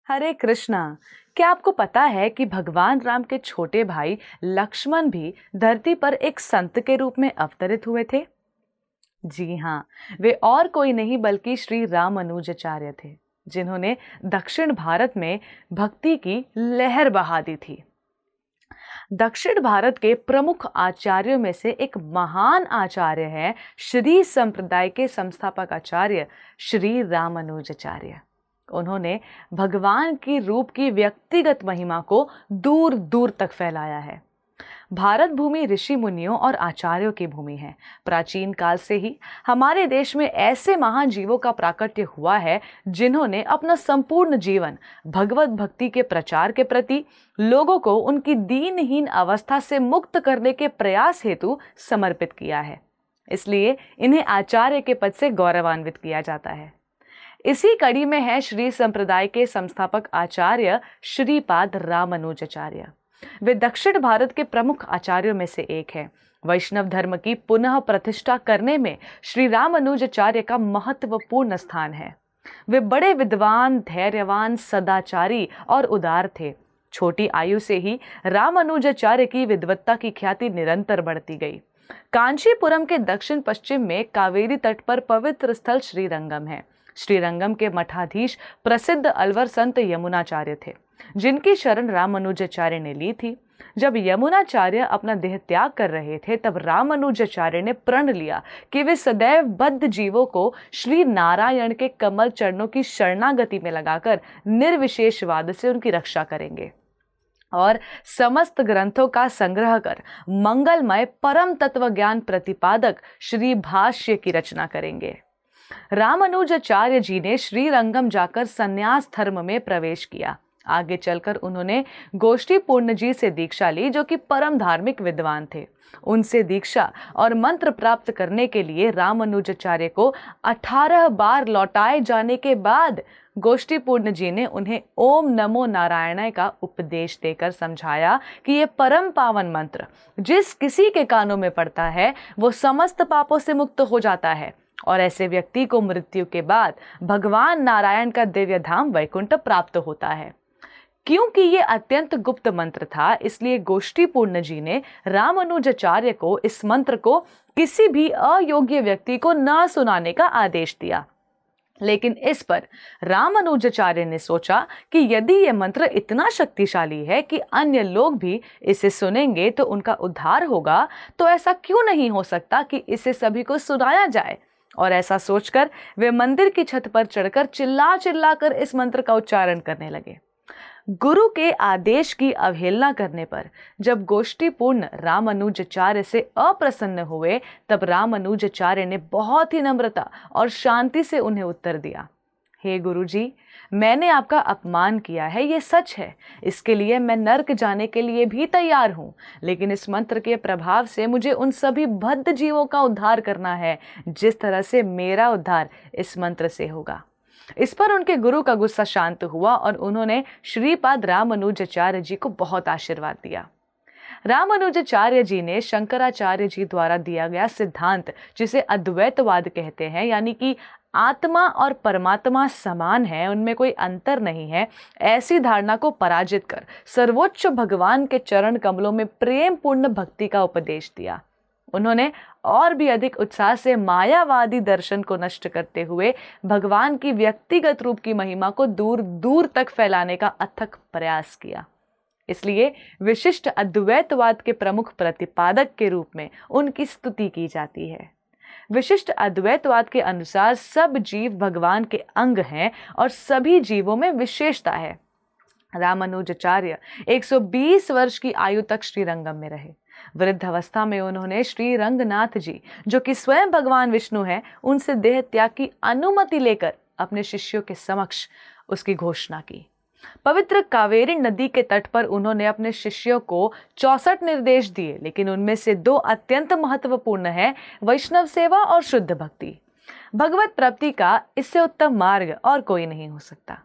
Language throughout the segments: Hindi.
हरे कृष्णा। क्या आपको पता है कि भगवान राम के छोटे भाई लक्ष्मण भी धरती पर एक संत के रूप में अवतरित हुए थे? जी हाँ, वे और कोई नहीं बल्कि श्री रामानुजाचार्य थे, जिन्होंने दक्षिण भारत में भक्ति की लहर बहा दी थी। दक्षिण भारत के प्रमुख आचार्यों में से एक महान आचार्य है श्री संप्रदाय के संस्थापक आचार्य श्री रामानुजाचार्य। उन्होंने भगवान की रूप की व्यक्तिगत महिमा को दूर दूर तक फैलाया है। भारत भूमि ऋषि मुनियों और आचार्यों की भूमि है। प्राचीन काल से ही हमारे देश में ऐसे महान जीवों का प्राकट्य हुआ है जिन्होंने अपना संपूर्ण जीवन भगवत भक्ति के प्रचार के प्रति, लोगों को उनकी दीनहीन अवस्था से मुक्त करने के प्रयास हेतु समर्पित किया है। इसलिए इन्हें आचार्य के पद से गौरवान्वित किया जाता है। इसी कड़ी में है श्री संप्रदाय के संस्थापक आचार्य श्रीपाद रामानुजाचार्य। वे दक्षिण भारत के प्रमुख आचार्यों में से एक है। वैष्णव धर्म की पुनः प्रतिष्ठा करने में श्री रामानुजाचार्य का महत्वपूर्ण स्थान है। वे बड़े विद्वान, धैर्यवान, सदाचारी और उदार थे। छोटी आयु से ही रामानुजाचार्य की विद्वत्ता की ख्याति निरंतर बढ़ती गई। कांचीपुरम के दक्षिण पश्चिम में कावेरी तट पर पवित्र स्थल श्रीरंगम है। श्रीरंगम के मठाधीश प्रसिद्ध अलवर संत यमुनाचार्य थे, जिनकी शरण रामानुजाचार्य ने ली थी। जब यमुनाचार्य अपना देह त्याग कर रहे थे, तब रामानुजाचार्य ने प्रण लिया कि वे सदैव बद्ध जीवों को श्री नारायण के कमल चरणों की शरणागति में लगाकर निर्विशेषवाद से उनकी रक्षा करेंगे और समस्त ग्रंथों का संग्रह कर मंगलमय परम तत्व ज्ञान प्रतिपादक श्री भाष्य की रचना करेंगे। रामानुजाचार्य जी ने श्रीरंगम जाकर संन्यास धर्म में प्रवेश किया। आगे चलकर उन्होंने गोष्ठीपूर्ण जी से दीक्षा ली, जो कि परम धार्मिक विद्वान थे। उनसे दीक्षा और मंत्र प्राप्त करने के लिए रामानुजाचार्य को 18 बार लौटाए जाने के बाद गोष्ठीपूर्ण जी ने उन्हें ओम नमो नारायणाय का उपदेश देकर समझाया कि यह परम पावन मंत्र जिस किसी के कानों में पड़ता है वो समस्त पापों से मुक्त हो जाता है और ऐसे व्यक्ति को मृत्यु के बाद भगवान नारायण का दिव्य धाम वैकुंठ प्राप्त होता है। क्योंकि ये अत्यंत गुप्त मंत्र था, इसलिए गोष्ठीपूर्ण जी ने रामानुजाचार्य को इस मंत्र को किसी भी अयोग्य व्यक्ति को न सुनाने का आदेश दिया। लेकिन इस पर रामानुजाचार्य ने सोचा कि यदि यह मंत्र इतना शक्तिशाली है कि अन्य लोग भी इसे सुनेंगे तो उनका उद्धार होगा, तो ऐसा क्यों नहीं हो सकता कि इसे सभी को सुनाया जाए। और ऐसा सोचकर वे मंदिर की छत पर चढ़कर चिल्ला चिल्ला कर इस मंत्र का उच्चारण करने लगे। गुरु के आदेश की अवहेलना करने पर जब गोष्ठीपूर्ण रामानुजाचार्य से अप्रसन्न हुए, तब रामानुजाचार्य ने बहुत ही नम्रता और शांति से उन्हें उत्तर दिया, हे गुरुजी, मैंने आपका अपमान किया है, ये सच है। इसके लिए मैं नर्क जाने के लिए भी तैयार हूँ, लेकिन इस मंत्र के प्रभाव से मुझे उन सभी बद्ध जीवों का उद्धार करना है जिस तरह से मेरा उद्धार इस मंत्र से होगा। इस पर उनके गुरु का गुस्सा शांत हुआ और उन्होंने श्रीपाद रामानुजाचार्य जी को बहुत आशीर्वाद दिया। रामानुजाचार्य जी ने शंकराचार्य जी द्वारा दिया गया सिद्धांत, जिसे अद्वैतवाद कहते हैं, यानी कि आत्मा और परमात्मा समान है, उनमें कोई अंतर नहीं है, ऐसी धारणा को पराजित कर सर्वोच्च भगवान के चरण कमलों में प्रेम पूर्ण भक्ति का उपदेश दिया। उन्होंने और भी अधिक उत्साह से मायावादी दर्शन को नष्ट करते हुए भगवान की व्यक्तिगत रूप की महिमा को दूर दूर तक फैलाने का अथक प्रयास किया। इसलिए विशिष्ट अद्वैतवाद के प्रमुख प्रतिपादक के रूप में उनकी स्तुति की जाती है। विशिष्ट अद्वैतवाद के अनुसार सब जीव भगवान के अंग हैं और सभी जीवों में विशेषता है। रामानुजाचार्य 120 वर्ष की आयु तक श्रीरंगम में रहे। वृद्ध अवस्था में उन्होंने श्री रंगनाथ जी, जो कि स्वयं भगवान विष्णु हैं, उनसे देह त्याग की अनुमति लेकर अपने शिष्यों के समक्ष उसकी घोषणा की। पवित्र कावेरी नदी के तट पर उन्होंने अपने शिष्यों को 64 निर्देश दिए, लेकिन उनमें से 2 अत्यंत महत्वपूर्ण है, वैष्णव सेवा और शुद्ध भक्ति। भगवत प्राप्ति का इससे उत्तम मार्ग और कोई नहीं हो सकता।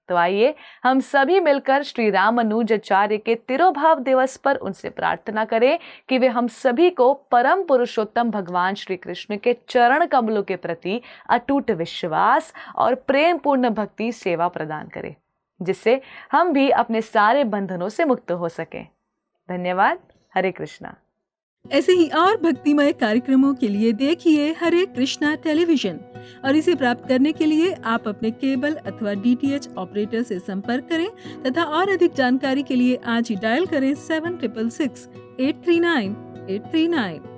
तो आइए हम सभी मिलकर श्री रामानुजाचार्य के तिरोभाव दिवस पर उनसे प्रार्थना करें कि वे हम सभी को परम पुरुषोत्तम भगवान श्री कृष्ण के चरण कमलों के प्रति अटूट विश्वास और प्रेम पूर्ण भक्ति सेवा प्रदान करें। जिससे हम भी अपने सारे बंधनों से मुक्त हो सकें। धन्यवाद। हरे कृष्णा। ऐसे ही और भक्तिमय कार्यक्रमों के लिए देखिए हरे कृष्णा टेलीविजन और इसे प्राप्त करने के लिए आप अपने केबल अथवा DTH ऑपरेटर से संपर्क करें तथा और अधिक जानकारी के लिए आज ही डायल करें 7666 839 839।